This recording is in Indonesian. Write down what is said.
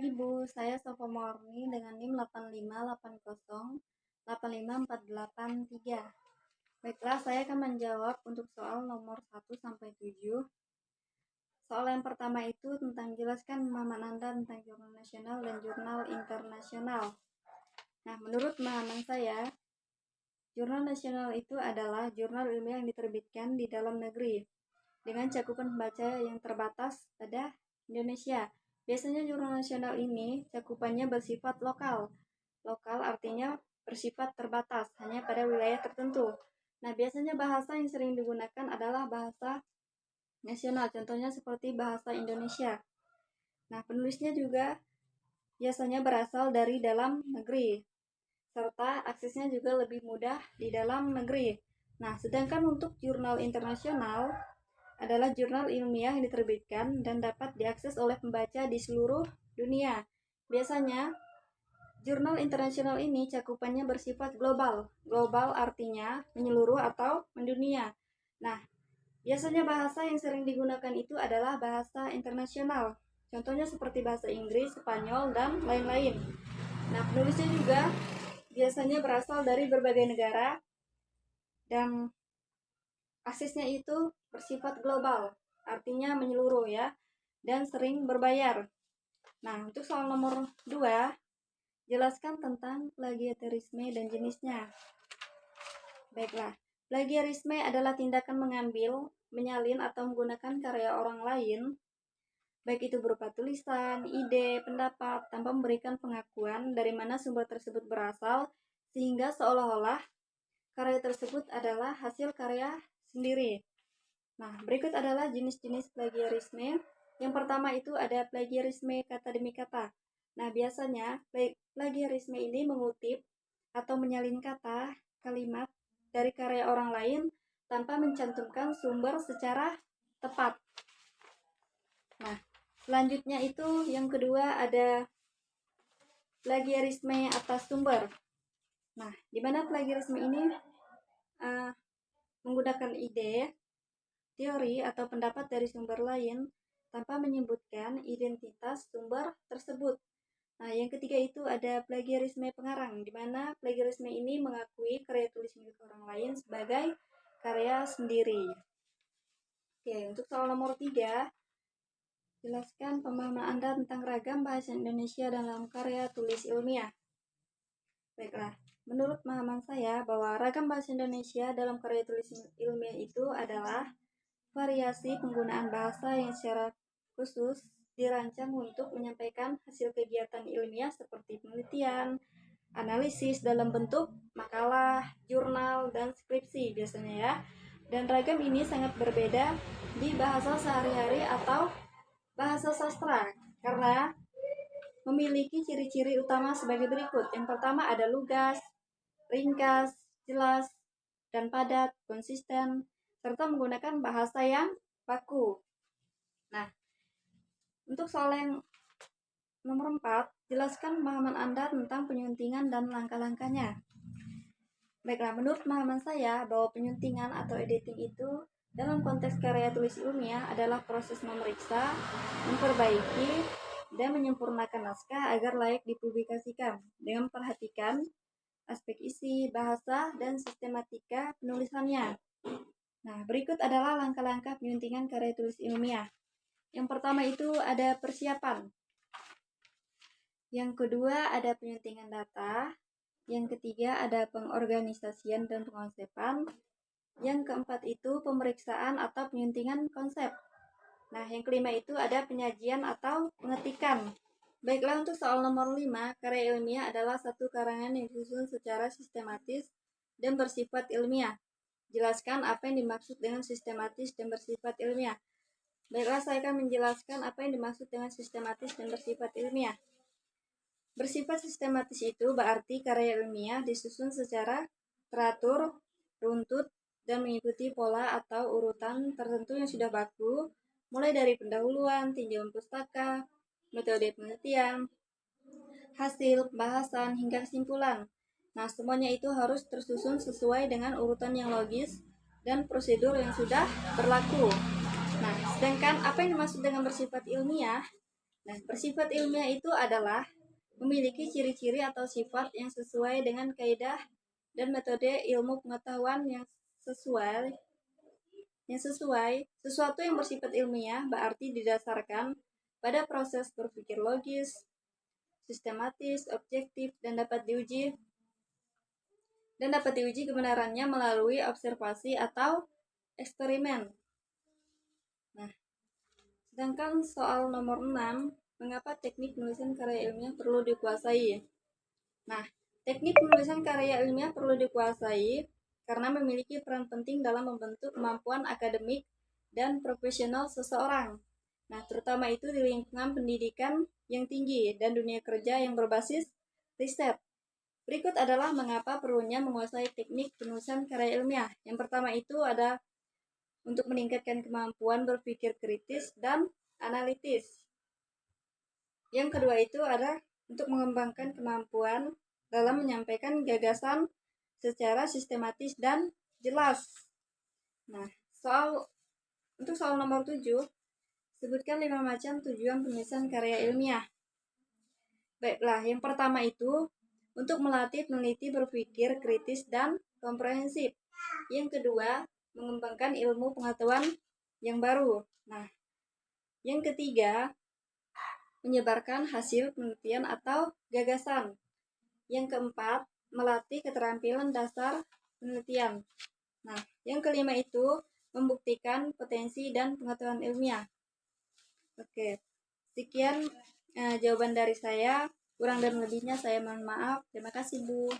Ibu, saya Sophomorni dengan NIM 858085483. Baiklah, saya akan menjawab untuk soal nomor 1 sampai 7. Soal yang pertama itu tentang jelaskan pemahaman Anda tentang jurnal nasional dan jurnal internasional. Nah, menurut pemahaman saya, jurnal nasional itu adalah jurnal ilmiah yang diterbitkan di dalam negeri dengan cakupan pembaca yang terbatas pada Indonesia. Biasanya jurnal nasional ini cakupannya bersifat lokal. Lokal artinya bersifat terbatas, hanya pada wilayah tertentu. Nah, biasanya bahasa yang sering digunakan adalah bahasa nasional, contohnya seperti bahasa Indonesia. Nah, penulisnya juga biasanya berasal dari dalam negeri, serta aksesnya juga lebih mudah di dalam negeri. Nah, sedangkan untuk jurnal internasional adalah jurnal ilmiah yang diterbitkan dan dapat diakses oleh pembaca di seluruh dunia. Biasanya, jurnal internasional ini cakupannya bersifat global. Global artinya menyeluruh atau mendunia. Nah, biasanya bahasa yang sering digunakan itu adalah bahasa internasional. Contohnya seperti bahasa Inggris, Spanyol, dan lain-lain. Nah, penulisnya juga biasanya berasal dari berbagai negara dan aksesnya itu bersifat global, artinya menyeluruh ya, dan sering berbayar. Nah, untuk soal nomor 2, jelaskan tentang plagiarisme dan jenisnya. Baiklah, plagiarisme adalah tindakan mengambil, menyalin, atau menggunakan karya orang lain, baik itu berupa tulisan, ide, pendapat, tanpa memberikan pengakuan dari mana sumber tersebut berasal, sehingga seolah-olah karya tersebut adalah hasil karya sendiri. Nah, berikut adalah jenis-jenis plagiarisme. Yang pertama itu ada plagiarisme kata demi kata. Nah, biasanya plagiarisme ini mengutip atau menyalin kata, kalimat dari karya orang lain tanpa mencantumkan sumber secara tepat. Nah, selanjutnya itu yang kedua ada plagiarisme atas sumber. Nah, di mana plagiarisme ini menggunakan ide, teori, atau pendapat dari sumber lain tanpa menyebutkan identitas sumber tersebut. Nah, yang ketiga itu ada plagiarisme pengarang, di mana plagiarisme ini mengakui karya tulis milik orang lain sebagai karya sendiri. Oke, untuk soal nomor 3, jelaskan pemahaman Anda tentang ragam bahasa Indonesia dalam karya tulis ilmiah. Baiklah, menurut pemahaman saya bahwa ragam bahasa Indonesia dalam karya tulis ilmiah itu adalah variasi penggunaan bahasa yang secara khusus dirancang untuk menyampaikan hasil kegiatan ilmiah seperti penelitian, analisis dalam bentuk makalah, jurnal, dan skripsi biasanya ya. Dan ragam ini sangat berbeda di bahasa sehari-hari atau bahasa sastra karena memiliki ciri-ciri utama sebagai berikut. Yang pertama ada lugas, ringkas, jelas, dan padat, konsisten, serta menggunakan bahasa yang baku. Nah, untuk soal yang nomor 4, jelaskan pemahaman Anda tentang penyuntingan dan langkah-langkahnya. Baiklah, menurut pemahaman saya bahwa penyuntingan atau editing itu dalam konteks karya tulis ilmiah adalah proses memeriksa, memperbaiki, dan menyempurnakan naskah agar layak dipublikasikan dengan memperhatikan aspek isi, bahasa, dan sistematika penulisannya. Nah, berikut adalah langkah-langkah penyuntingan karya tulis ilmiah. Yang pertama itu ada persiapan. Yang kedua ada penyuntingan data. Yang ketiga ada pengorganisasian dan pengonsepan. Yang keempat itu pemeriksaan atau penyuntingan konsep. Nah, yang kelima itu ada penyajian atau pengetikan. Baiklah, untuk soal nomor 5, karya ilmiah adalah satu karangan yang disusun secara sistematis dan bersifat ilmiah. Jelaskan apa yang dimaksud dengan sistematis dan bersifat ilmiah. Baiklah, saya akan menjelaskan apa yang dimaksud dengan sistematis dan bersifat ilmiah. Bersifat sistematis itu berarti karya ilmiah disusun secara teratur, runtut, dan mengikuti pola atau urutan tertentu yang sudah baku, mulai dari pendahuluan, tinjauan pustaka, metode penelitian, hasil, pembahasan, hingga kesimpulan. Nah, semuanya itu harus tersusun sesuai dengan urutan yang logis dan prosedur yang sudah berlaku. Nah, sedangkan apa yang dimaksud dengan bersifat ilmiah Nah, bersifat ilmiah itu adalah memiliki ciri-ciri atau sifat yang sesuai dengan kaidah dan metode ilmu pengetahuan yang sesuai. Sesuatu yang bersifat ilmiah berarti didasarkan pada proses berpikir logis, sistematis, objektif, dan dapat diuji kebenarannya melalui observasi atau eksperimen. Nah, sedangkan soal nomor 6, mengapa teknik penulisan karya ilmiah perlu dikuasai? Nah, teknik penulisan karya ilmiah perlu dikuasai karena memiliki peran penting dalam membentuk kemampuan akademik dan profesional seseorang. Nah, terutama itu di lingkungan pendidikan yang tinggi dan dunia kerja yang berbasis riset. Berikut adalah mengapa perlunya menguasai teknik penulisan karya ilmiah. Yang pertama itu ada untuk meningkatkan kemampuan berpikir kritis dan analitis. Yang kedua itu ada untuk mengembangkan kemampuan dalam menyampaikan gagasan secara sistematis dan jelas. Nah, untuk soal nomor 7, sebutkan 5 macam tujuan penulisan karya ilmiah. Baiklah, yang pertama itu untuk melatih peneliti berpikir kritis dan komprehensif. Yang kedua, mengembangkan ilmu pengetahuan yang baru. Nah, yang ketiga, menyebarkan hasil penelitian atau gagasan. Yang keempat, melatih keterampilan dasar penelitian. Nah, yang kelima itu membuktikan potensi dan pengetahuan ilmiah. Oke, sekian jawaban dari saya. Kurang dan lebihnya saya mohon maaf. Terima kasih, Bu.